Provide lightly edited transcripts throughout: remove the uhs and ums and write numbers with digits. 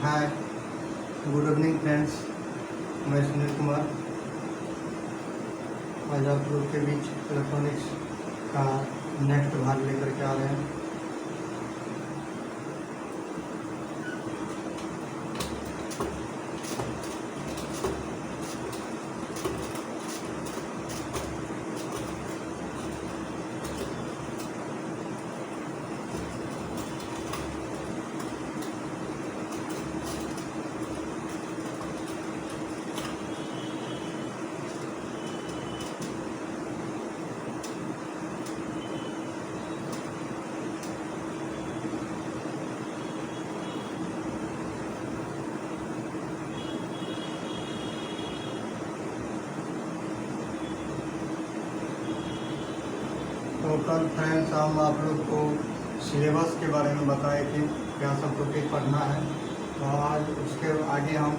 हाय, good evening friends. मैं सुनील कुमार आज आप लोग के बीच इलेक्ट्रॉनिक्स का नेक्स्ट भाग लेकर के आ रहे हैं। तो कल फ्रेंड्स हम आप लोग को सिलेबस के बारे में बताए थे, क्या सब टॉपिक पढ़ना है। तो आज उसके आगे हम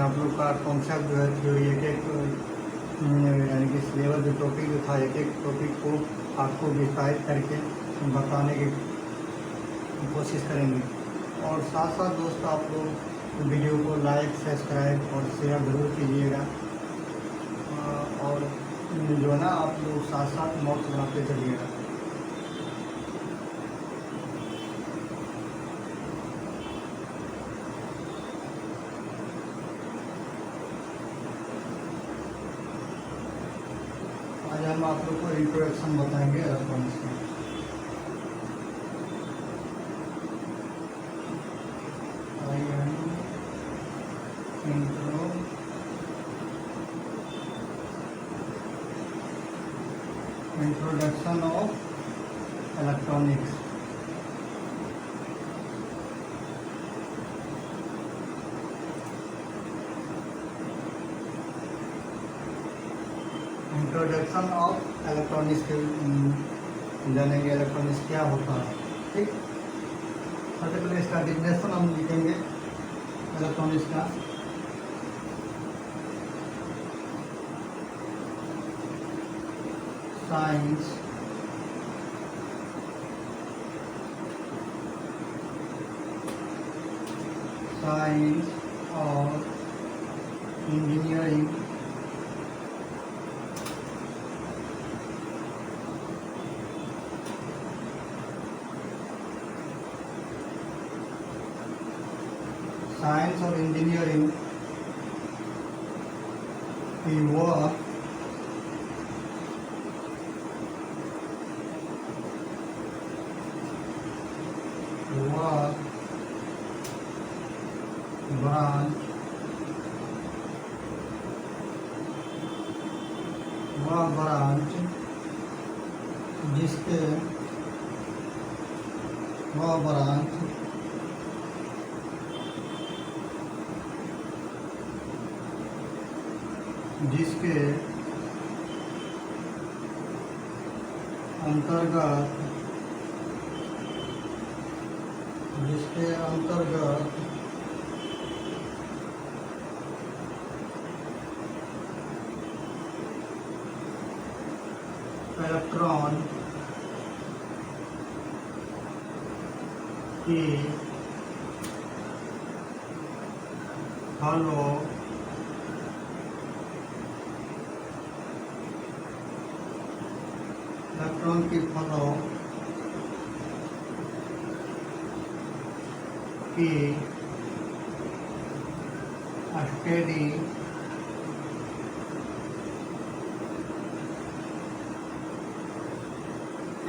आप लोग का कॉन्सेप्ट जो है थ्योरी एक यानी कि सिलेबस जो टॉपिक जो था एक एक टॉपिक को आपको विस्तारित करके बताने की कोशिश करेंगे। और साथ साथ दोस्त आप लोग वीडियो को लाइक, सब्सक्राइब और शेयर ज़रूर कीजिएगा। और जो है ना आप लोग साथ साथ नोट्स बनाते चलिएगा। आज हम आप लोग को इंट्रोडक्शन बताएंगे इलेक्ट्रॉनिक्स का। Introduction of electronics. Introduction of electronics के जानेंगे इलेक्ट्रॉनिक्स क्या होता है। ठीक, सबसे पहले इसका डिफिनेशन हम लिखेंगे इलेक्ट्रॉनिक्स का। साइंस और इंजीनियरिंग की वह ब्रांच जिसके अंतर्गत इलेक्ट्रॉन की फ्लो की स्टडी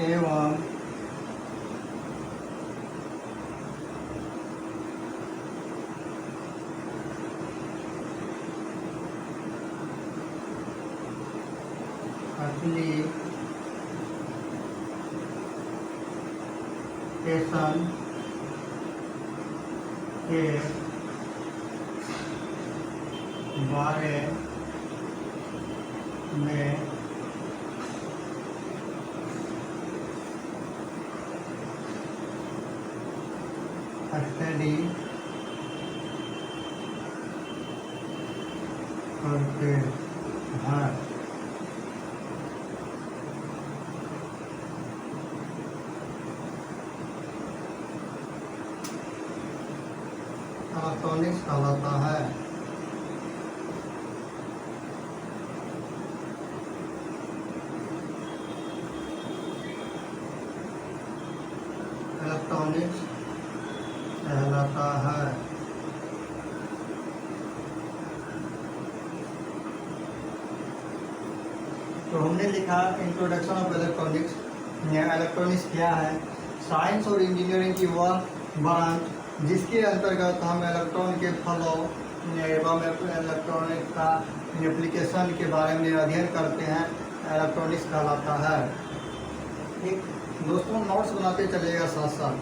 एवं एप्लीकेशन के बारे में स्टडी करते हैं। इलेक्ट्रॉनिक्स कहलाता है। इलेक्ट्रॉनिक्स कहलाता है। तो हमने लिखा इंट्रोडक्शन ऑफ इलेक्ट्रॉनिक्स। इलेक्ट्रॉनिक्स क्या है? साइंस और इंजीनियरिंग की वह ब्रांच जिसके अंतर्गत हम इलेक्ट्रॉन के फ्लो एवं इलेक्ट्रॉनिक का एप्लीकेशन के बारे में अध्ययन करते हैं, इलेक्ट्रॉनिक्स कहलाता है। एक दोस्तों नोट्स बनाते चलेगा साथ साथ,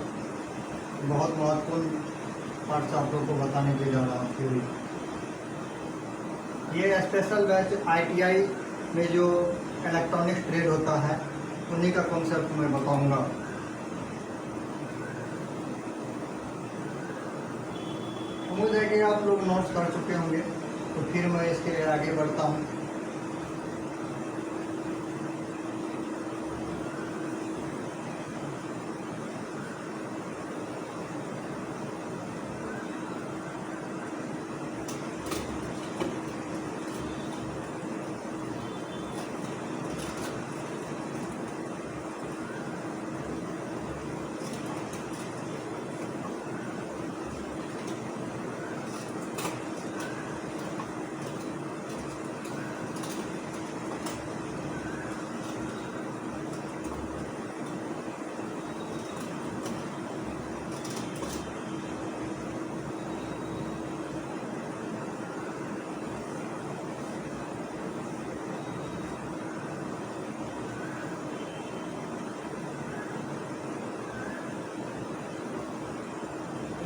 बहुत महत्वपूर्ण पार्ट्स आप लोग को बताने के जा रहा हूँ थ्योरी। ये स्पेशल बैच ITI में जो इलेक्ट्रॉनिक्स ट्रेड होता है उन्हीं का कॉन्सेप्ट मैं बताऊंगा। उम्मीद है कि आप लोग नोट्स कर चुके होंगे, तो फिर मैं इसके लिए आगे बढ़ता हूँ।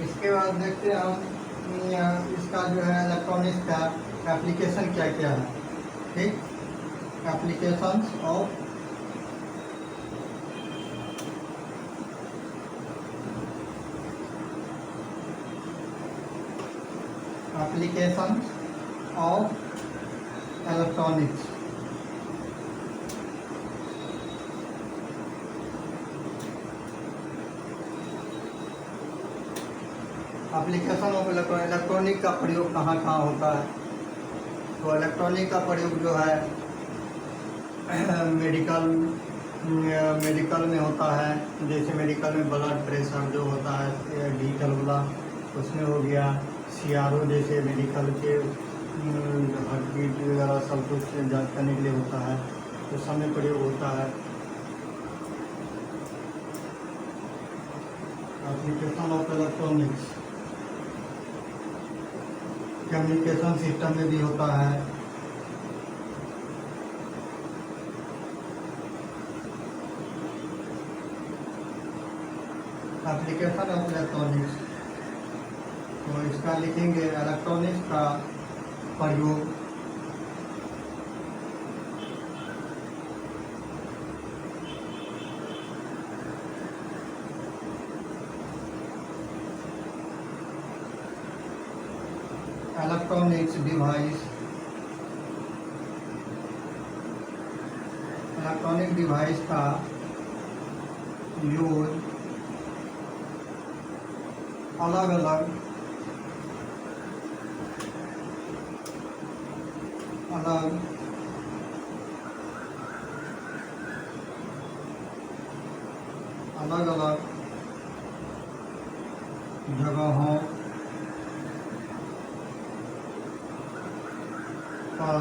इसके बाद देखते हैं हम इसका जो है इलेक्ट्रॉनिक्स का एप्लीकेशन क्या क्या है। ठीक, applications of electronics. Application of electronic का प्रयोग कहाँ कहाँ होता है? तो इलेक्ट्रॉनिक का प्रयोग जो है मेडिकल में होता है। जैसे मेडिकल में ब्लड प्रेशर जो होता है डिजिटल वाला, उसमें हो गया। CRO जैसे मेडिकल के हार्ट बीट वगैरह सब कुछ जांच करने के लिए होता है, तो सब में प्रयोग होता है। Application of electronics communication system में भी होता है। एप्लीकेशन ऑफ इलेक्ट्रॉनिक्स, तो इसका लिखेंगे इलेक्ट्रॉनिक्स का प्रयोग इलेक्ट्रॉनिक्स डिवाइस का यूज अलग अलग जगहों पर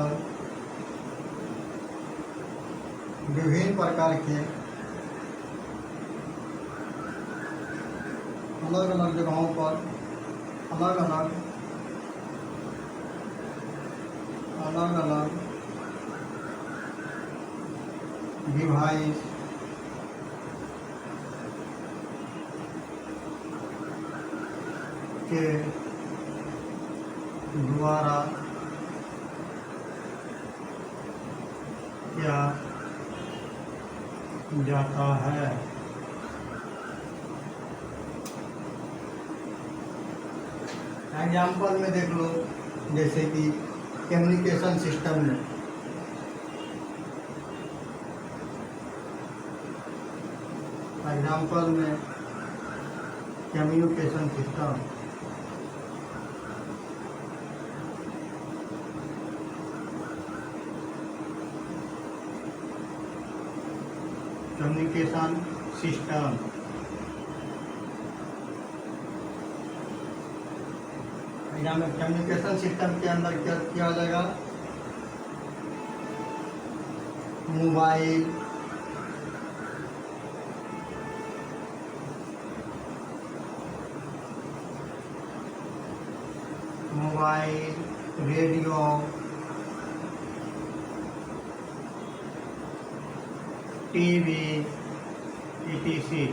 विभिन्न प्रकार के अलग अलग जगहों पर अलग अलग डिवाइस के द्वारा किया जाता है। एग्जाम्पल में देख लो, जैसे कि कम्युनिकेशन सिस्टम में communication system communication system. Exam में कम्युनिकेशन सिस्टम के अंदर क्या किया जाएगा, मोबाइल, रेडियो, टीवी, ईटीसी।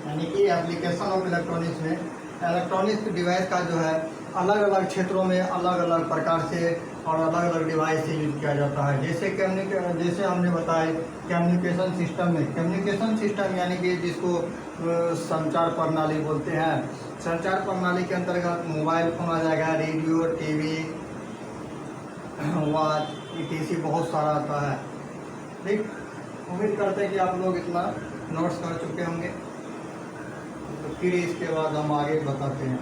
यानी कि एप्लीकेशन ऑफ इलेक्ट्रॉनिक्स में इलेक्ट्रॉनिक्स डिवाइस का जो है अलग अलग क्षेत्रों में अलग अलग प्रकार से और अलग अलग डिवाइस से यूज किया जाता है। जैसे हमने बताया कम्युनिकेशन सिस्टम में, कम्युनिकेशन सिस्टम यानी कि जिसको संचार प्रणाली बोलते हैं। संचार प्रणाली के अंतर्गत मोबाइल फोन आ जाएगा, रेडियो, टीवी, वॉच, ईटीसी बहुत सारा आता है। ठीक, उम्मीद करते हैं कि आप लोग इतना नोट्स कर चुके होंगे। तो फिर इसके बाद हम आगे बताते हैं।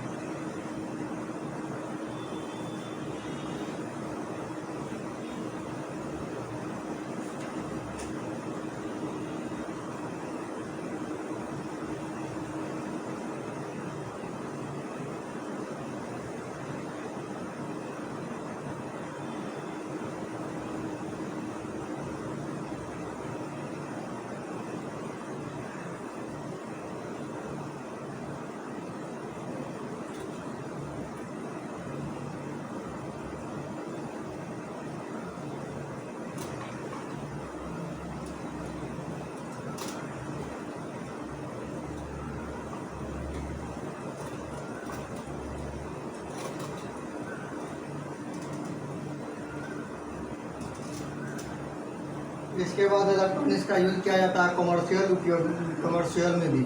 इसके बाद इलेक्ट्रॉनिक्स का यूज किया जाता है कमर्शियल उपयोग, कमर्शियल में भी,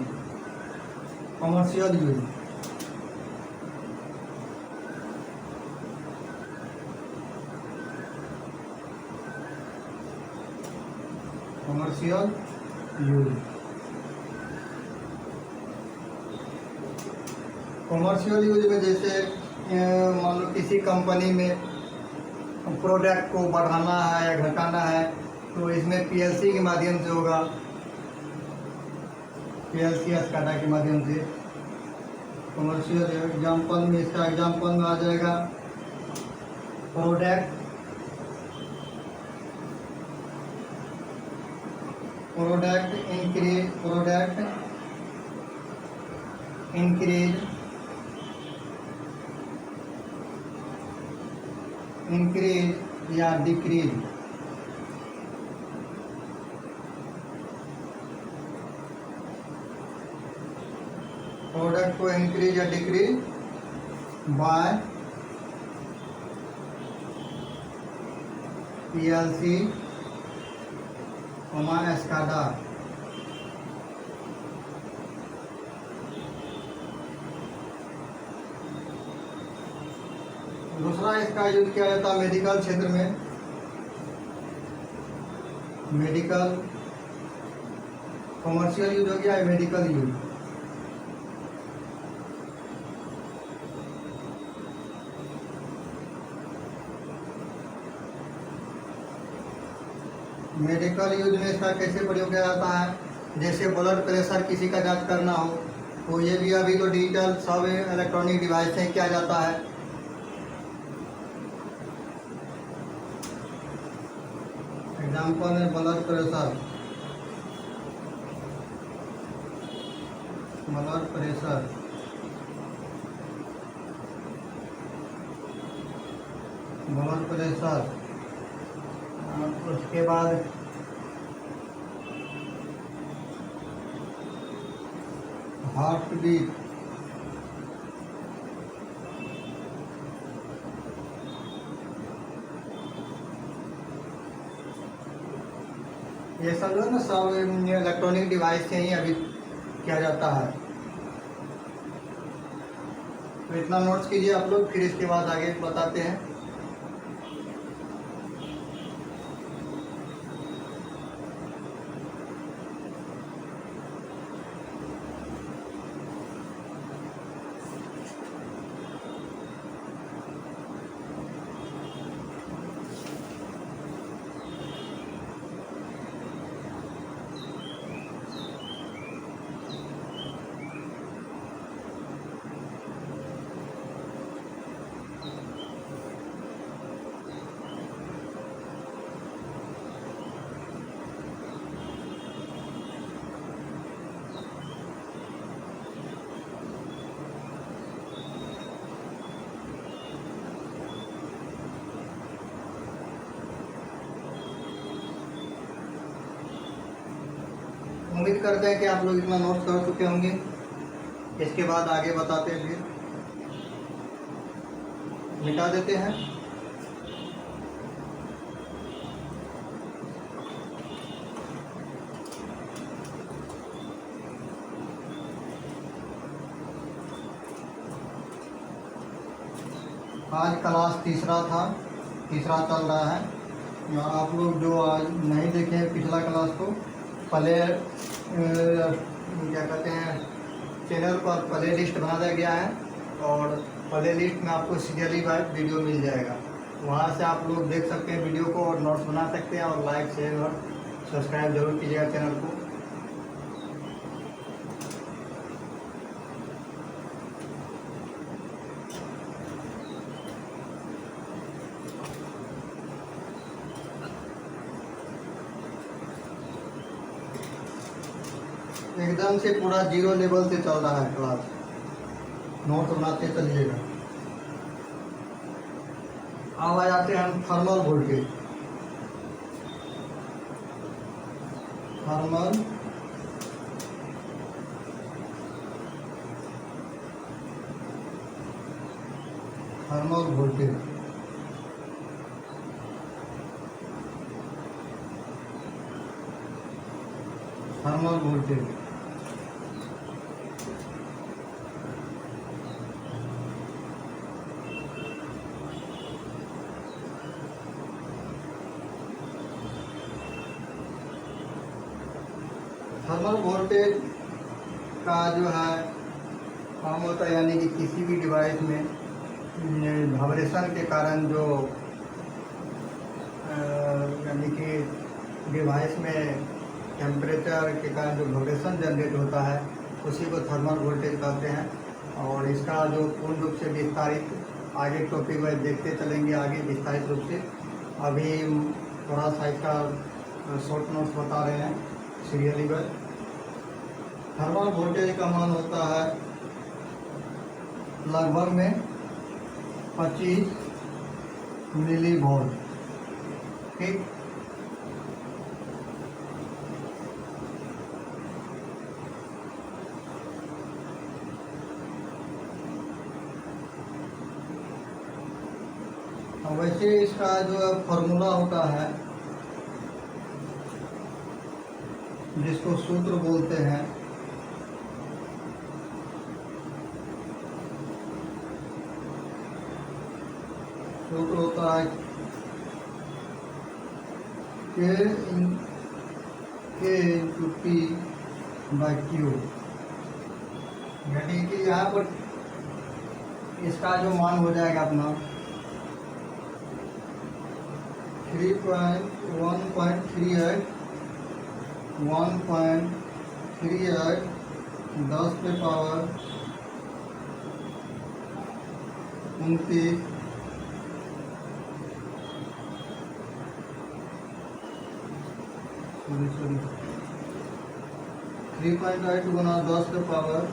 commercial use. Commercial use, commercial use में जैसे मान लो किसी कंपनी में प्रोडक्ट को बढ़ाना है या घटाना है तो इसमें पीएलसी के माध्यम से होगा, पीएलसी SCADA के माध्यम से। कमर्शियल एग्जाम्पल में, इसका एग्जाम्पल में आ जाएगा प्रोडक्ट इंक्रीज या डिक्रीज। प्रोडक्ट को इंक्रीज या डिक्रीज बाय पीएलसी SCADA। दूसरा इसका यूज किया जाता है मेडिकल क्षेत्र में, मेडिकल कमर्शियल यूज हो गया है, मेडिकल यूज। मेडिकल यूज में इसका कैसे प्रयोग किया जाता है, जैसे ब्लड प्रेशर किसी का जांच करना हो तो ये भी अभी तो डिजिटल सब इलेक्ट्रॉनिक डिवाइस से किया जाता है। एग्जाम्पल है ब्लड प्रेशर, उसके बाद हार्ट बीट, ये सब जो है ना सब इलेक्ट्रॉनिक डिवाइस से ही अभी किया जाता है। तो इतना नोट्स कीजिए आप लोग, फिर इसके बाद आगे बताते हैं। करते हैं कि आप लोग इतना नोट कर चुके होंगे। इसके बाद आगे बताते हैं, फिर मिटा देते हैं। आज क्लास तीसरा चल रहा है। आप लोग जो आज नहीं देखे हैं पिछला क्लास को, पहले क्या कहते हैं, चैनल पर प्ले लिस्ट बना दिया गया है और प्ले लिस्ट में आपको सीरियली वाइज वीडियो मिल जाएगा। वहाँ से आप लोग देख सकते हैं वीडियो को और नोट्स बना सकते हैं, और लाइक शेयर और सब्सक्राइब जरूर कीजिएगा चैनल को। एकदम से पूरा 0 लेवल से चल रहा है क्लास, नोट बनाते चलिएगा। अब आ जाते हैं हम thermal voltage. Thermal voltage thermal voltage का जो है काम होता है, यानी कि किसी भी डिवाइस में वाइब्रेशन के कारण जो यानी कि डिवाइस में टेम्परेचर के कारण जो वाइब्रेशन जनरेट होता है, उसी को थर्मल वोल्टेज कहते हैं। और इसका जो पूर्ण रूप से विस्तारित आगे टॉपिक वाइज देखते चलेंगे आगे विस्तारित रूप से। अभी थोड़ा सा इसका शॉर्ट नोट्स बता रहे हैं सीरियली वाइज। थर्मल वोल्टेज का मान होता है लगभग में 25 मिली वोल्ट। ठीक, वैसे इसका जो फॉर्मूला होता है, जिसको सूत्र बोलते हैं, सूत्र होता है K into P by Q। यानी कि यहाँ पर इसका जो मान हो जाएगा अपना 1.38 10 पे पावर 29 3.8 गुना 10 पे पावर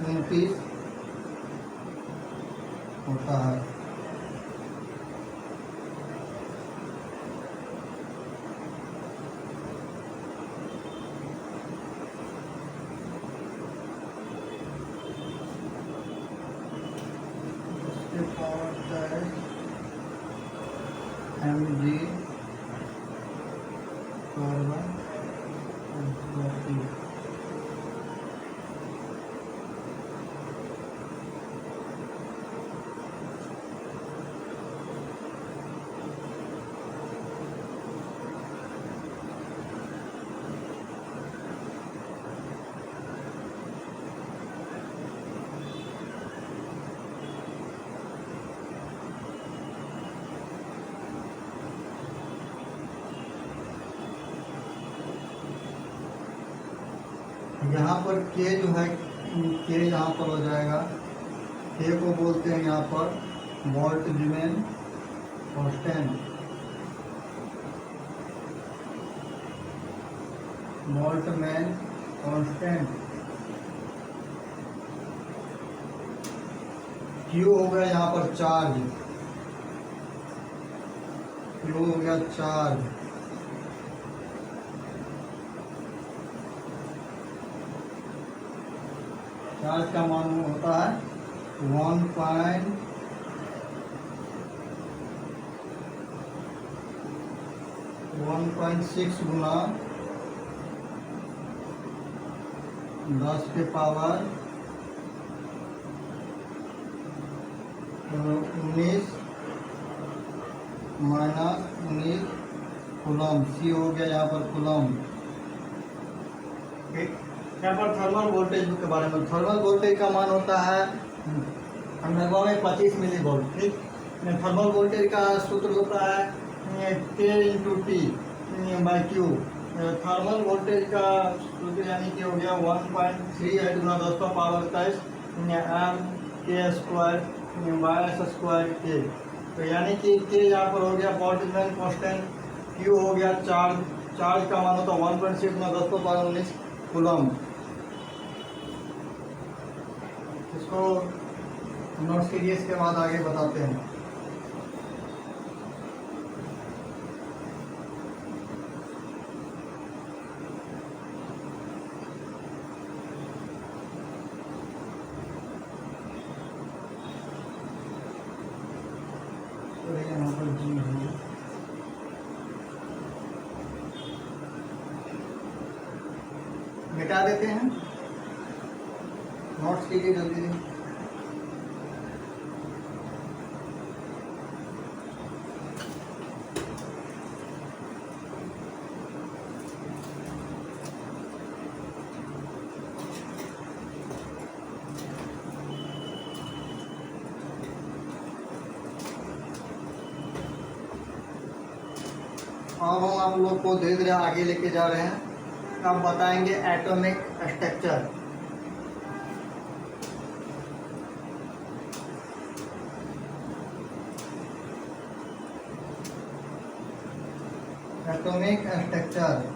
29 होता है। mg यहाँ पर के जो है, के यहाँ पर हो जाएगा, के को बोलते हैं यहाँ पर Boltzmann constant. Boltzmann constant. Q हो गया यहाँ पर चार्ज, क्यू हो गया चार्ज। चार्ज का मान होता है 1.6 गुना 10 के पावर 19 माइनस 19 कूलम। सी हो गया यहाँ पर कूलम। ठीक, यहाँ पर थर्मल वोल्टेज के बारे में, थर्मल वोल्टेज का मान होता है लगभग में 25 मिली वोल्ट। ठीक, थर्मल वोल्टेज का सूत्र होता है K into T by Q. Thermal voltage का सूत्र यानी कि हो गया 1.3 गुना 10 का पावर 23 एम के स्क्वायर बाई एस स्क्वायर के। तो यानी कि के यहाँ पर हो गया बोल्ट्जमैन कांस्टेंट, क्यू हो गया चार्ज, चार्ज का मान होता है 1.6 गुना 10 का पावर 19 कूलम। इसको नोट्स कीजिए, इसके बाद आगे बताते हैं। यहाँ पर जी है, मिटा देते हैं। नोट्स कीजिए जल्दी। अब हम आप लोग को धीरे धीरे आगे लेके जा रहे हैं। अब बताएंगे एटॉमिक स्ट्रक्चर। एटॉमिक स्ट्रक्चर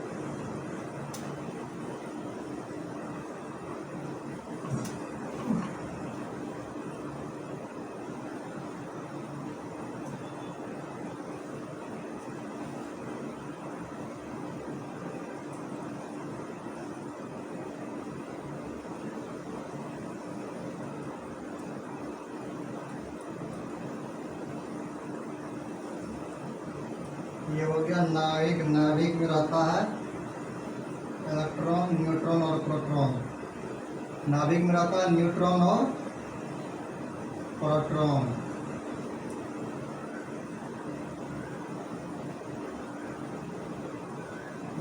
ये हो गया नाभिक। नाभिक में रहता है इलेक्ट्रॉन, न्यूट्रॉन और प्रोटॉन। नाभिक में रहता है न्यूट्रॉन और प्रोटॉन।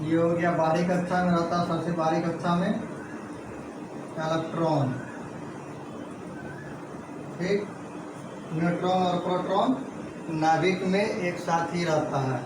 ये हो गया बारीक कक्षा में रहता है, सबसे बारीक कक्षा में इलेक्ट्रॉन। ठीक, न्यूट्रॉन और प्रोटॉन नाभिक में एक साथ ही रहता है।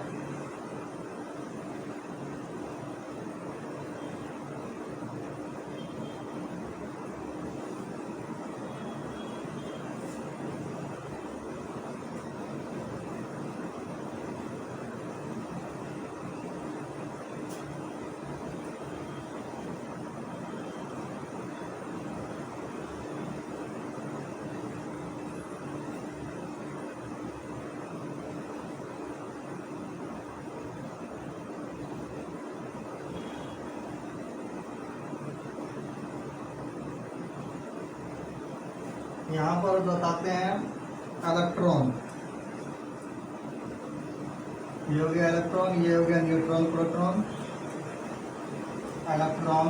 यहाँ पर बताते हैं इलेक्ट्रॉन। ये हो गया इलेक्ट्रॉन, ये हो गया न्यूट्रॉन प्रोटॉन। इलेक्ट्रॉन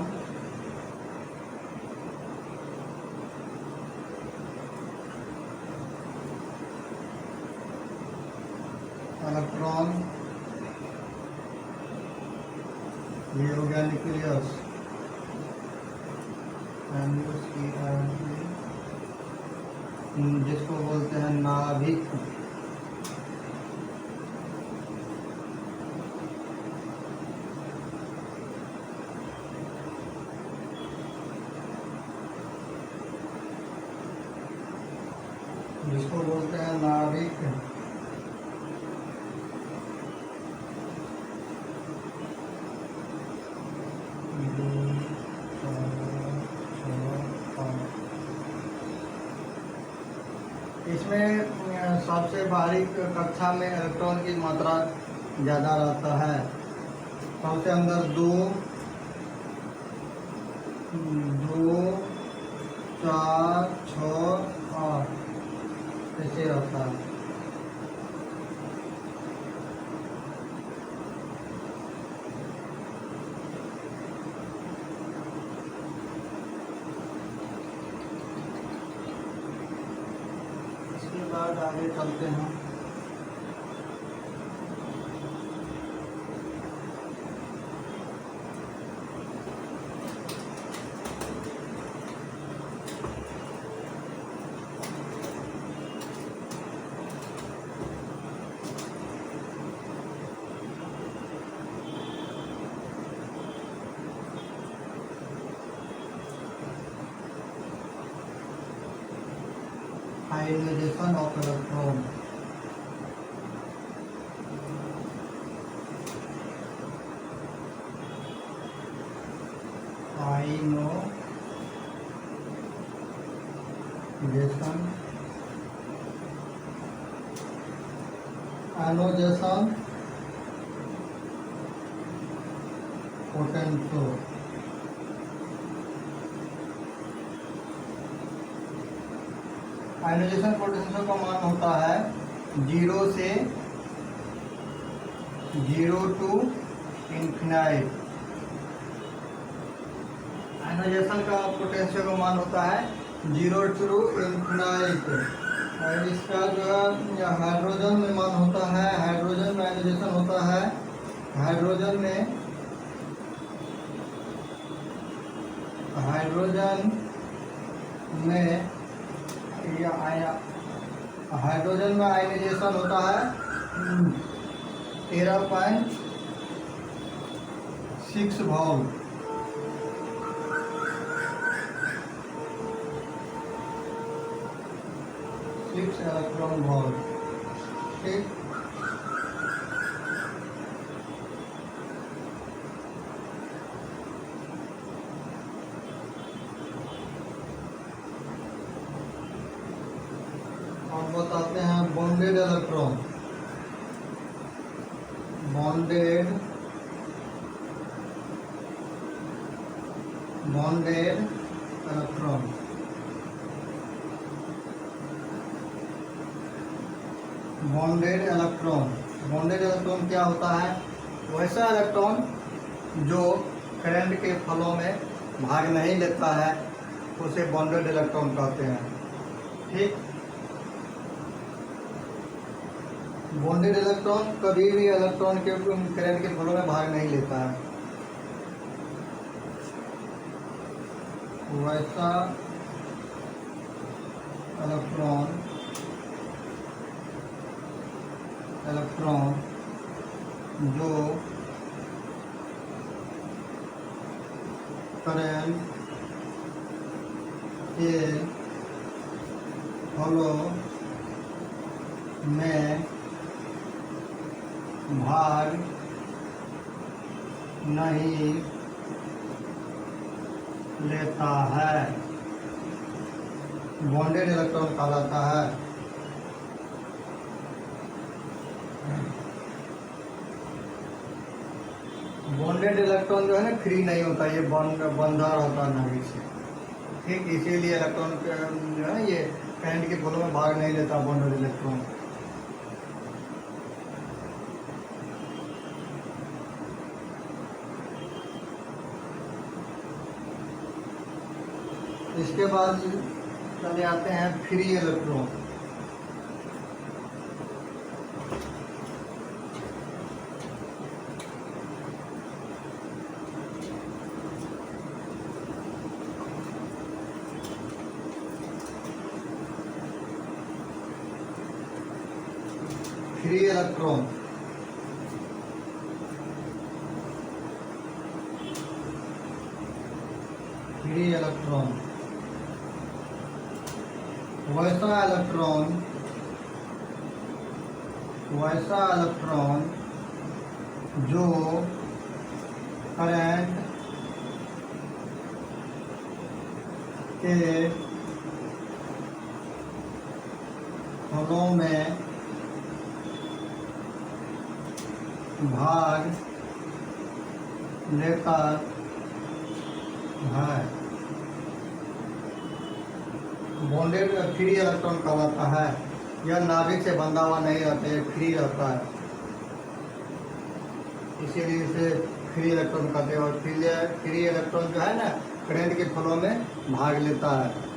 इलेक्ट्रॉन, ये हो गया न्यूक्लियस, जिसको बोलते हैं नाभिक। जिसको बोलते हैं नाभिक। इसमें सबसे बारीक कक्षा में इलेक्ट्रॉन की मात्रा ज़्यादा रहता है। सबसे अंदर दो 4 6 8 ऐसे रहता है। इसके बाद आगे चलते हैं। Ionization of electron. Ionization potential. Ionization potential का मान होता है 0 से 0 टू इन्फिनाइट। आयनाइजेशन का पोटेंशियल का मान होता है 0 टू इन्फिनाइट। और इसका जो है हाइड्रोजन में मान होता है, हाइड्रोजन में आयनाइजेशन होता है, हाइड्रोजन में आयनाइजेशन होता है 13.6 वोल्ट। Electron volt. ठीक, अब बताते हैं bonded electron. Bonded electron. Bonded electron क्या होता है? वैसा इलेक्ट्रॉन जो करंट के फ्लो में भाग नहीं लेता है उसे बॉन्डेड इलेक्ट्रॉन कहते हैं। ठीक, बॉन्डेड इलेक्ट्रॉन कभी भी इलेक्ट्रॉन के करंट के फ्लो में भाग नहीं लेता है। वैसा इलेक्ट्रॉन जो करंट के फ्लो में भाग नहीं लेता है, बॉन्डेड इलेक्ट्रॉन कहलाता है। बॉन्डेड इलेक्ट्रॉन जो है ना फ्री नहीं होता, ये बंधा रहता है नाभिक से। ठीक, इसीलिए इलेक्ट्रॉन जो है ये करंट के फ्लो में भाग नहीं लेता बॉन्डेड इलेक्ट्रॉन। इसके बाद चले आते हैं फ्री इलेक्ट्रॉन। फ्री इलेक्ट्रॉन वैसा इलेक्ट्रॉन जो करंट के फ्लो में भाग लेता है। बॉन्डेड फ्री इलेक्ट्रॉन कहलाता है। यह नाभिक से बंधा हुआ नहीं रहता, ये फ्री रहता है, इसीलिए इसे फ्री इलेक्ट्रॉन कहते हैं। और फ्री इलेक्ट्रॉन जो है ना, करंट के फ्लो में भाग लेता है।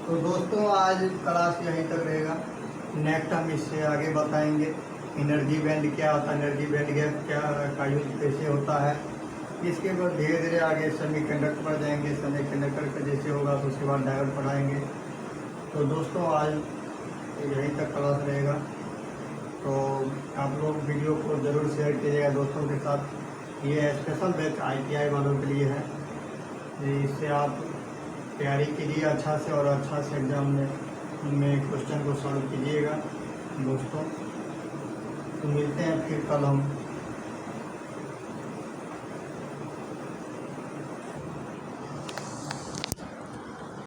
तो दोस्तों आज क्लास यहीं तक रहेगा। नेक्स्ट हम इससे आगे बताएंगे एनर्जी बैंड क्या होता है, एनर्जी बैंड गैप क्या का यूज कैसे होता है। इसके बाद धीरे धीरे आगे सेमीकंडक्टर पर जाएंगे, सेमीकंडक्टर का जैसे होगा तो उसके बाद डायोड पढ़ाएंगे। तो दोस्तों आज यहीं तक क्लास रहेगा। तो आप लोग वीडियो को ज़रूर शेयर कीजिएगा दोस्तों के साथ। ये स्पेशल बैच ITI वालों के लिए है, इससे आप तैयारी कीजिए अच्छा से और अच्छा से एग्ज़ाम में क्वेश्चन को सॉल्व कीजिएगा दोस्तों। तो मिलते हैं फिर कल हम